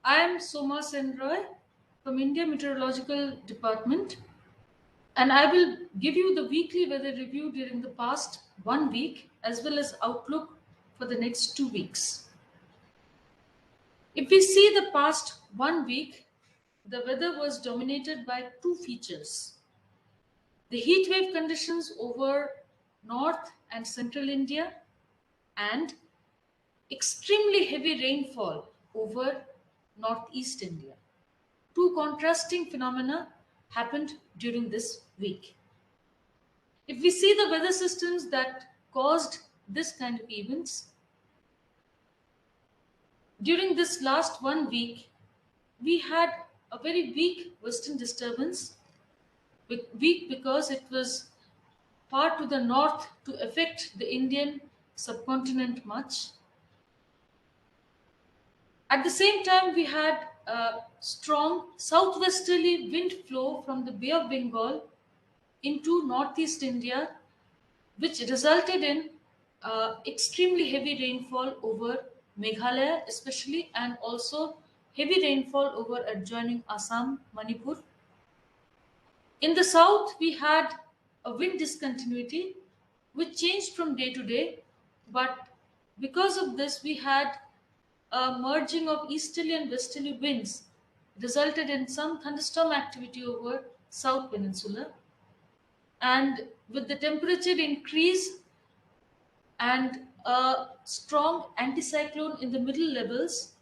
I am Soma Senroy from India Meteorological Department, and I will give you the weekly weather review during the past 1 week as well as outlook for the next 2 weeks. If we see the past 1 week, the weather was dominated by two features: the heat wave conditions over north and central India and extremely heavy rainfall over northeast India. Two contrasting phenomena happened during this week. If we see the weather systems that caused this kind of events, during this last 1 week, we had a very weak western disturbance, weak because it was far to the north to affect the Indian subcontinent much. At the same time, we had a strong southwesterly wind flow from the Bay of Bengal into northeast India, which resulted in extremely heavy rainfall over Meghalaya, especially, and also heavy rainfall over adjoining Assam, Manipur. In the south, we had a wind discontinuity which changed from day to day, but because of this, we had a merging of easterly and westerly winds, resulted in some thunderstorm activity over South Peninsula. And with the temperature increase and a strong anticyclone in the middle levels,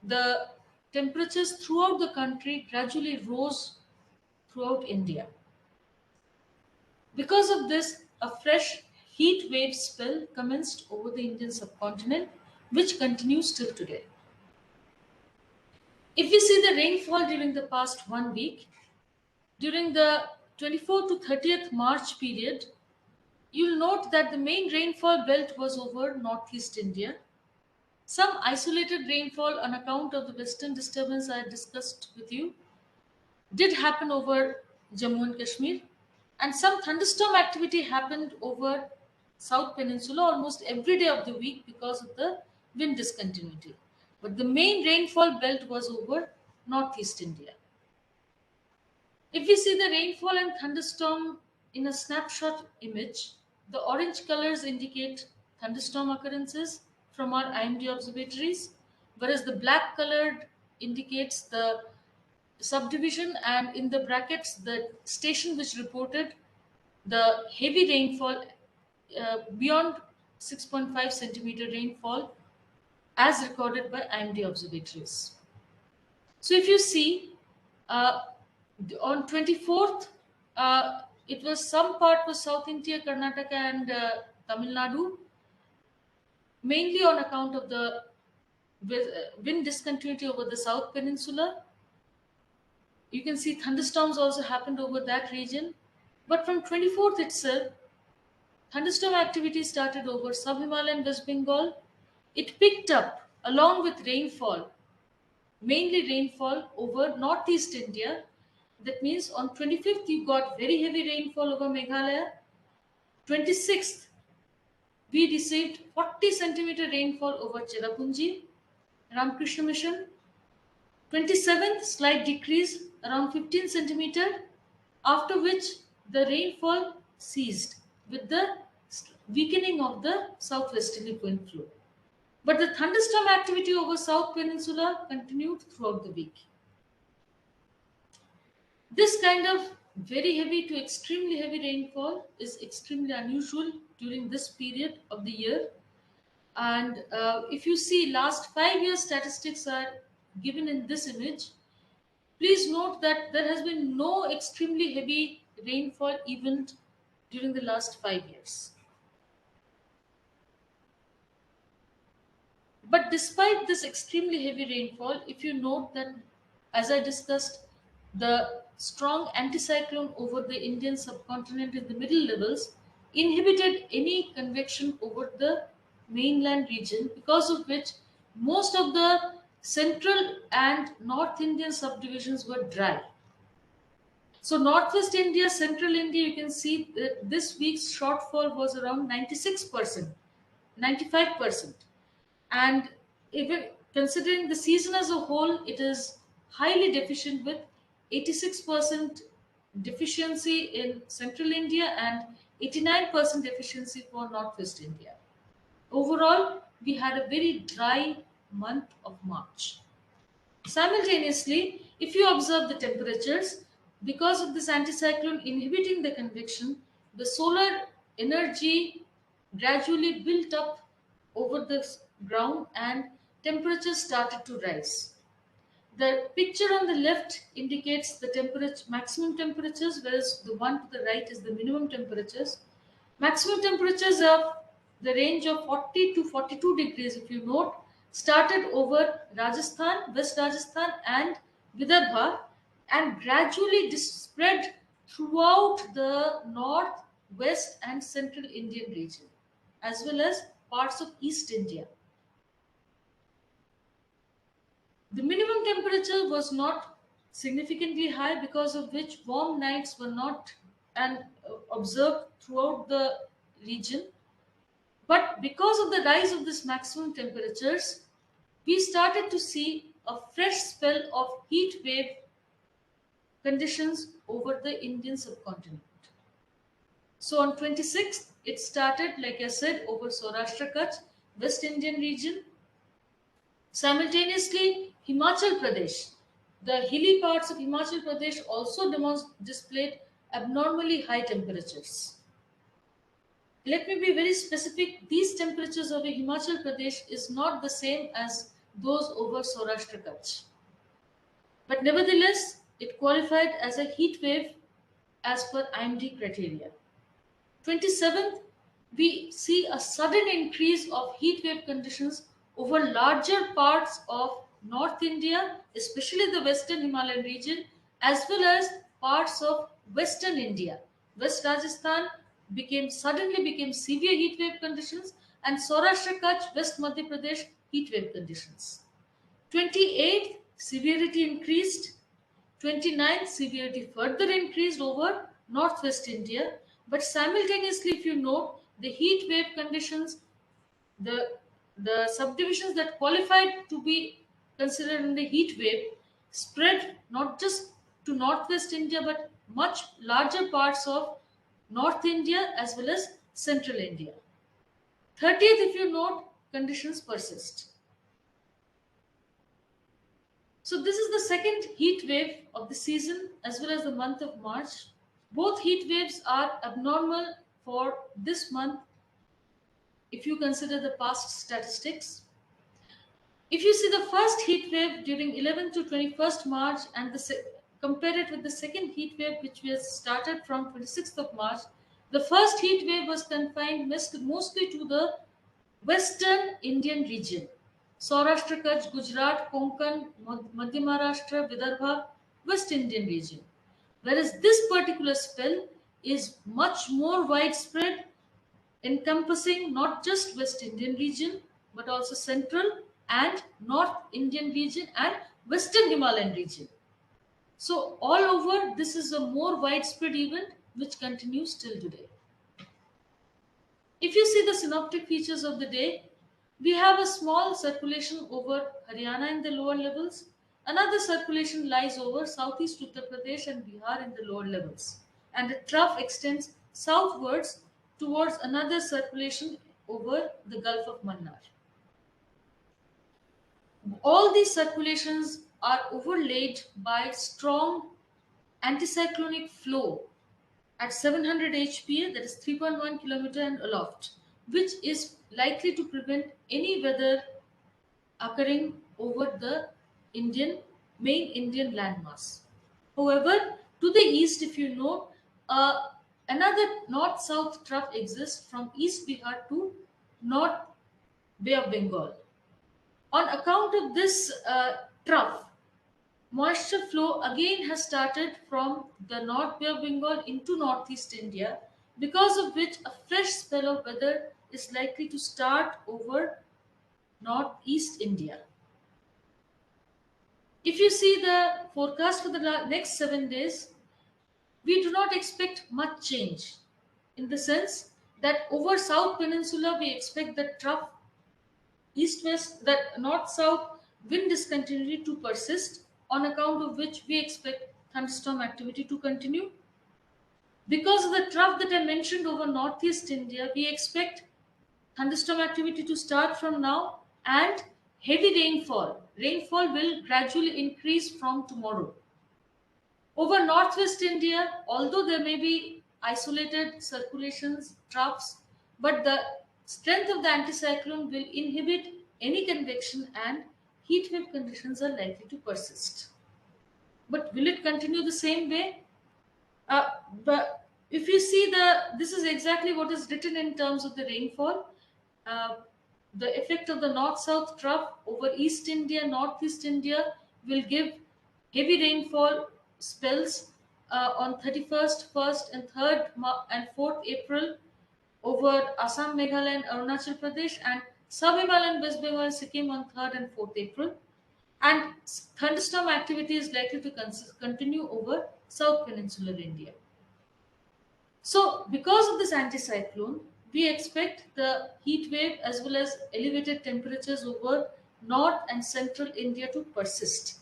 the temperatures throughout the country gradually rose throughout India. Because of this, a fresh heat wave spell commenced over the Indian subcontinent, which continues till today. If we see the rainfall during the past 1 week, during the 24th to 30th March period, you'll note that the main rainfall belt was over northeast India. Some isolated rainfall on account of the western disturbance I discussed with you did happen over Jammu and Kashmir, and some thunderstorm activity happened over South Peninsula almost every day of the week because of the wind discontinuity. But the main rainfall belt was over northeast India. If we see the rainfall and thunderstorm in a snapshot image, the orange colors indicate thunderstorm occurrences from our IMD observatories, whereas the black colored indicates the subdivision, and in the brackets the station which reported the heavy rainfall beyond 6.5 centimeter rainfall as recorded by IMD observatories. So if you see, uh, on 24th, it was some part was South India, Karnataka, and Tamil Nadu, mainly on account of the wind discontinuity over the South Peninsula. You can see thunderstorms also happened over that region. But from 24th itself, thunderstorm activity started over sub-Himalayan West Bengal. It picked up along with rainfall, mainly rainfall over northeast India. That means on 25th you got very heavy rainfall over Meghalaya. 26th we received 40 centimeter rainfall over Cherrapunji, Ramakrishna Mission. 27th slight decrease around 15 centimeter, after which the rainfall ceased with the weakening of the southwesterly wind flow. But the thunderstorm activity over South Peninsula continued throughout the week. This kind of very heavy to extremely heavy rainfall is extremely unusual during this period of the year. And if you see last 5 years statistics are given in this image, please note that there has been no extremely heavy rainfall event during the last 5 years. But despite this extremely heavy rainfall, if you note that, as I discussed, the strong anticyclone over the Indian subcontinent in the middle levels inhibited any convection over the mainland region, because of which most of the central and north Indian subdivisions were dry. So Northwest India, Central India, you can see that this week's shortfall was around 96%, 95%. And even Considering the season as a whole, it is highly deficient with 86% deficiency in central India and 89% deficiency for northwest India. Overall, we had a very dry month of March. Simultaneously, if you observe the temperatures, because of this anticyclone inhibiting the convection, the solar energy gradually built up over the ground and temperatures started to rise. The picture on the left indicates the temperature, maximum temperatures, whereas the one to the right is the minimum temperatures. Maximum temperatures of the range of 40 to 42 degrees, if you note, started over Rajasthan, West Rajasthan, and Vidarbha, and gradually spread throughout the north, west, and central Indian region, as well as parts of East India. The minimum temperature was not significantly high, because of which warm nights were not and observed throughout the region. But because of the rise of this maximum temperatures, we started to see a fresh spell of heat wave conditions over the Indian subcontinent. So on 26th, it started, like I said, over Saurashtra Kutch, West Indian region. Simultaneously, Himachal Pradesh, the hilly parts of Himachal Pradesh also displayed abnormally high temperatures. Let me be very specific. These temperatures over Himachal Pradesh is not the same as those over Saurashtra Kutch. But nevertheless, it qualified as a heat wave as per IMD criteria. 27th, we see a sudden increase of heat wave conditions over larger parts of North India, especially the Western Himalayan region, as well as parts of Western India. West Rajasthan suddenly became severe heat wave conditions, and Saurashtra Kutch, West Madhya Pradesh heat wave conditions. 28th, severity increased. 29th, severity further increased over northwest India. But simultaneously, if you note, the heat wave conditions, the, the subdivisions that qualified to be considered in the heat wave spread not just to northwest India but much larger parts of North India as well as central India. 30th, if you note, conditions persist. So this is the second heat wave of the season as well as the month of March. Both heat waves are abnormal for this month if you consider the past statistics. If you see the first heat wave during 11th to 21st March and compare it with the second heat wave which was started from 26th of March, the first heat wave was confined mostly to the Western Indian region. Saurashtra Kutch, Gujarat, Konkan, Madhya Maharashtra, Vidarbha, West Indian region. Whereas this particular spell is much more widespread, encompassing not just West Indian region but also Central and North Indian region and Western Himalayan region. So all over, this is a more widespread event which continues till today. If you see the synoptic features of the day, we have a small circulation over Haryana in the lower levels. Another circulation lies over southeast Uttar Pradesh and Bihar in the lower levels. And the trough extends southwards towards another circulation over the Gulf of Mannar. All these circulations are overlaid by strong anticyclonic flow at 700 HPA, that is 3.1 kilometer and aloft, which is likely to prevent any weather occurring over the main Indian landmass. However, to the east, if you know, another north-south trough exists from East Bihar to North Bay of Bengal. On account of this trough, moisture flow again has started from the North Bay of Bengal into northeast India, because of which a fresh spell of weather is likely to start over northeast India. If you see the forecast for the next 7 days, we do not expect much change, in the sense that over South Peninsula we expect the trough east west, that north south wind discontinuity to persist, on account of which we expect thunderstorm activity to continue. Because of the trough that I mentioned over northeast India, we expect thunderstorm activity to start from now, and heavy rainfall. Rainfall will gradually increase from tomorrow. Over northwest India, although there may be isolated circulations, troughs, but the strength of the anticyclone will inhibit any convection and heat wave conditions are likely to persist. But will it continue the same way? But if you see this is exactly what is written in terms of the rainfall. Uh, the effect of the north-south trough over East India, Northeast India will give heavy rainfall spells on 31st, 1st, and 3rd and 4th April over Assam, Meghalaya, and Arunachal Pradesh, and sub-Himalayan West Bengal and Sikkim on 3rd and 4th April. And thunderstorm activity is likely to continue over South Peninsular India. So, because of this anticyclone, we expect the heat wave as well as elevated temperatures over north and central India to persist.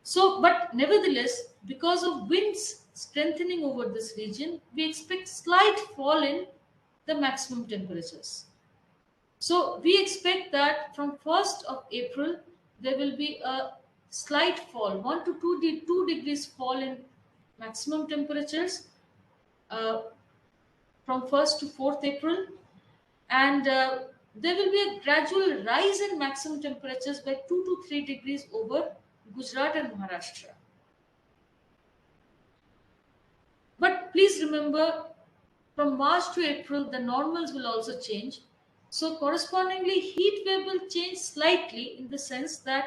So, but nevertheless, because of winds strengthening over this region, we expect slight fall in the maximum temperatures. So, we expect that from 1st of April, there will be a slight fall, 1 to 2 degrees fall in maximum temperatures. Uh, from 1st to 4th April, and there will be a gradual rise in maximum temperatures by 2 to 3 degrees over Gujarat and Maharashtra. But please remember, from March to April, the normals will also change. So correspondingly, heat wave will change slightly in the sense that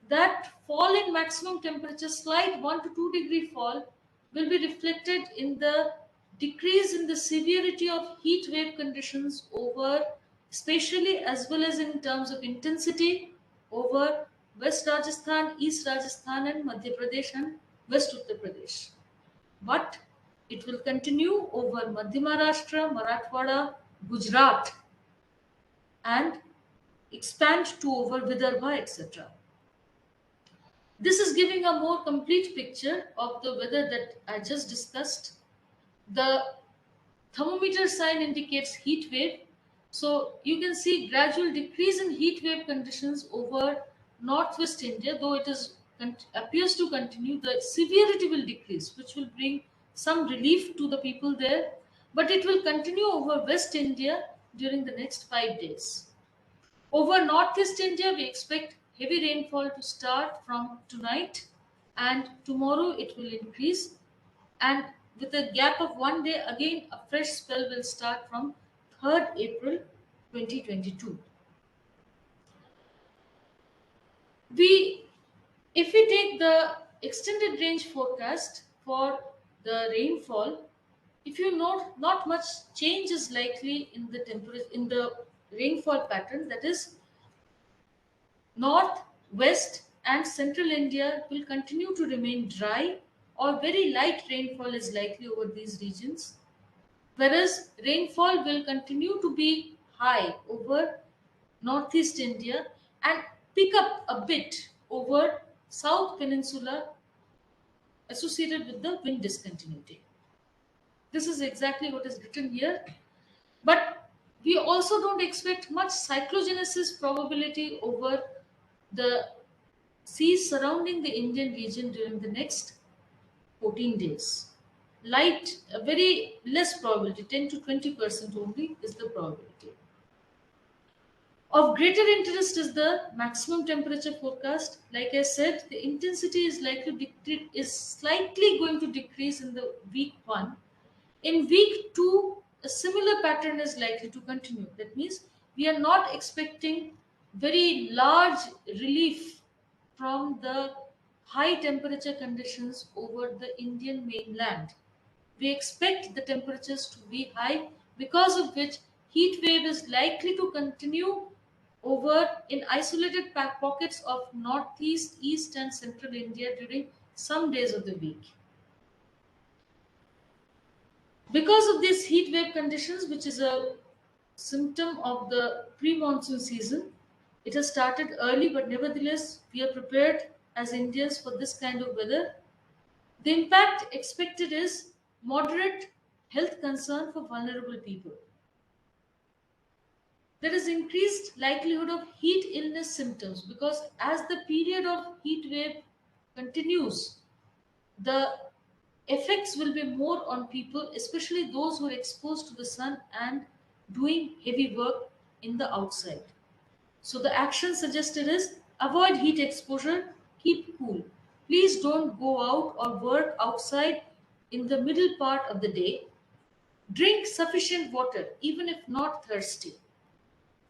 that fall in maximum temperature, slight 1 to 2 degree fall, will be reflected in the decrease in the severity of heat wave conditions over, especially as well as in terms of intensity, over West Rajasthan, East Rajasthan, and Madhya Pradesh and West Uttar Pradesh. But it will continue over Madhya Maharashtra, Marathwada, Gujarat, and expand to over Vidarbha, etc. This is giving a more complete picture of the weather that I just discussed. The thermometer sign indicates heat wave. So you can see gradual decrease in heat wave conditions over northwest India, though it is appears to continue. The severity will decrease, which will bring some relief to the people there, but it will continue over West India during the next 5 days. Over northeast India, we expect heavy rainfall to start from tonight, and tomorrow it will increase. And with a gap of 1 day, again a fresh spell will start from 3rd April 2022. We, if we take the extended range forecast for the rainfall, if you note, not much change is likely in the temperature in the rainfall pattern. That is, north, west, and central India will continue to remain dry, or very light rainfall is likely over these regions, whereas rainfall will continue to be high over northeast India and pick up a bit over South Peninsula associated with the wind discontinuity. This is exactly what is written here. But we also don't expect much cyclogenesis probability over the seas surrounding the Indian region during the next 14 days. Light, a very less probability, 10 to 20% only is the probability. Of greater interest is the maximum temperature forecast. Like I said, the intensity is is slightly going to decrease in the week 1. In week 2, a similar pattern is likely to continue. That means we are not expecting very large relief from the high temperature conditions over the Indian mainland. We expect the temperatures to be high, because of which heat wave is likely to continue over in isolated pockets of northeast, east, and central India during some days of the week. Because of these heat wave conditions, which is a symptom of the pre monsoon season, It has started early, but nevertheless, we are prepared as Indians for this kind of weather. The impact expected is moderate health concern for vulnerable people. There is increased likelihood of heat illness symptoms because as the period of heat wave continues, the effects will be more on people, especially those who are exposed to the sun and doing heavy work in the outside. So the action suggested is avoid heat exposure, keep cool. Please don't go out or work outside in the middle part of the day. Drink sufficient water even if not thirsty.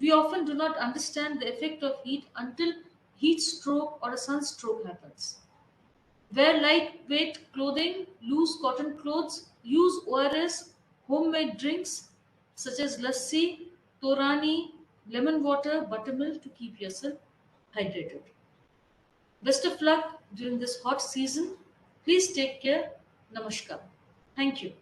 We often do not understand the effect of heat until heat stroke or a sunstroke happens. Wear lightweight clothing, loose cotton clothes, use ORS, homemade drinks such as lassi, torani, lemon water, buttermilk to keep yourself hydrated. Best of luck during this hot season. Please take care. Namaskar. Thank you.